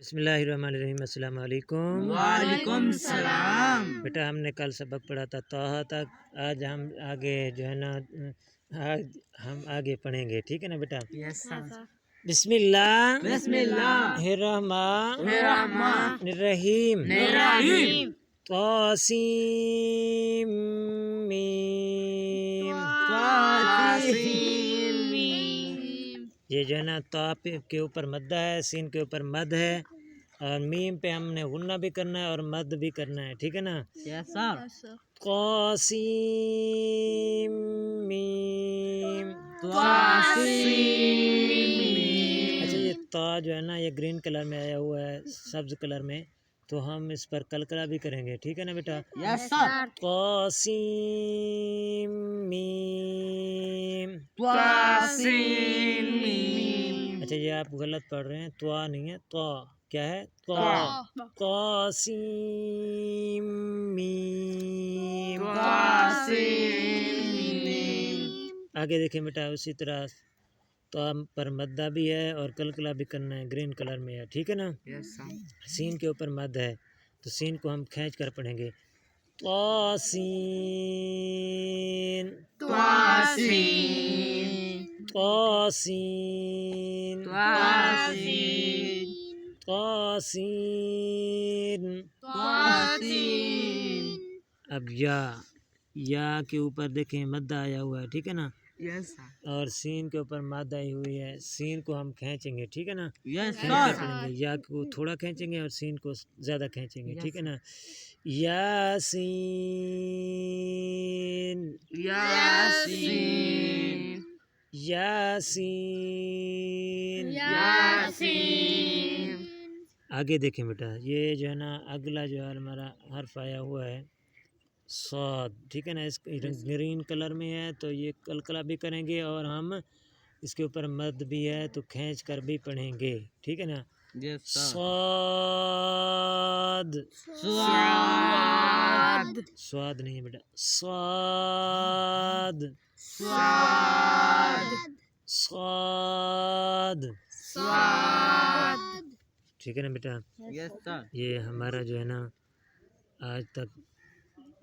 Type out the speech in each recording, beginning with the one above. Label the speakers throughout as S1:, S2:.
S1: بسم اللہ الرحمن الرحیم۔ السلام علیکم۔
S2: وعلیکم السلام۔
S1: بیٹا ہم نے کل سبق پڑھا تھا طٰہٰ تک، آج ہم آگے جو ہے نا ہم آگے پڑھیں گے، ٹھیک ہے نا بیٹا؟ بسم اللہ الرحمن الرحیم۔ طاسیم میم۔ یہ جو ہے نا طا کے اوپر مدہ ہے، سین کے اوپر مد ہے، اور میم پہ ہم نے غنہ بھی کرنا ہے اور مد بھی کرنا ہے، ٹھیک ہے نا؟ قاسیم میم۔ اچھا یہ طا جو ہے نا یہ گرین کلر میں آیا ہوا ہے، سبز کلر میں، تو ہم اس پر قلقلہ بھی کریں گے، ٹھیک ہے نا بیٹا؟ قاسیم میم۔ اچھا یہ آپ غلط پڑھ رہے ہیں، طا نہیں ہے، طا کیا ہے؟ طا۔ قاسیم میم۔ آگے دیکھیں بیٹا، اسی طرح طا پر مدہ بھی ہے اور قلقلہ بھی کرنا ہے، گرین کلر میں ہے، ٹھیک ہے نا؟ سین کے اوپر مد ہے تو سین کو ہم کھینچ کر پڑھیں گے، طاسین۔ طاسین۔ طاسین۔ اب یا کے اوپر دیکھیں مدہ آیا ہوا ہے، ٹھیک ہے نا؟ اور سین کے اوپر مد آئی ہوئی ہے، سین کو ہم کھینچیں گے، ٹھیک ہے نا؟ کھینچ کر پڑھیں گے، یا کو تھوڑا کھینچیں گے اور سین کو زیادہ کھینچیں گے، ٹھیک ہے نا؟ یاسین۔ یاسین۔ آگے دیکھیں بیٹا، یہ جو ہے نا اگلا جو ہے ہمارا حرف آیا ہوا ہے صاد، ٹھیک ہے نا؟ اس گرین کلر میں ہے تو یہ قلقلہ بھی کریں گے اور ہم اس کے اوپر مد بھی ہے تو کھینچ کر بھی پڑھیں گے، ٹھیک ہے نا؟ صاد۔ سواد نہیں ہے بیٹا، صاد۔ صاد۔ ٹھیک ہے نا بیٹا؟ یہ ہمارا جو ہے نا آج تک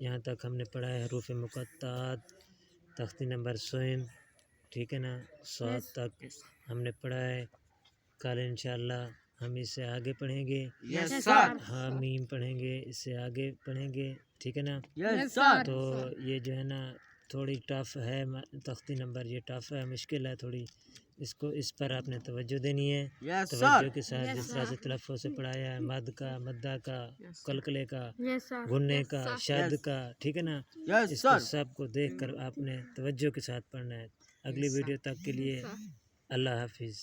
S1: یہاں تک ہم نے پڑھا ہے حروف مقطعات، تختی نمبر 16، ٹھیک ہے نا؟ صاد تک ہم نے پڑھا ہے۔ کل انشاءاللہ ہم اس سے آگے پڑھیں گے، حامیم پڑھیں گے، اس سے آگے پڑھیں گے، ٹھیک ہے نا؟ تو یہ جو ہے نا تھوڑی ٹف ہے، تختی نمبر یہ ٹف ہے، مشکل ہے تھوڑی، اس پر آپ نے توجہ دینی ہے، توجہ کے ساتھ جس طرح سے تلفظ سے پڑھایا ہے، مد کا، مدہ کا، قلقلے کا، غنے کا، شد کا، ٹھیک ہے نا؟ اس کو سب کو دیکھ کر آپ نے توجہ کے ساتھ پڑھنا ہے۔ اگلی ویڈیو تک کے لیے اللہ حافظ۔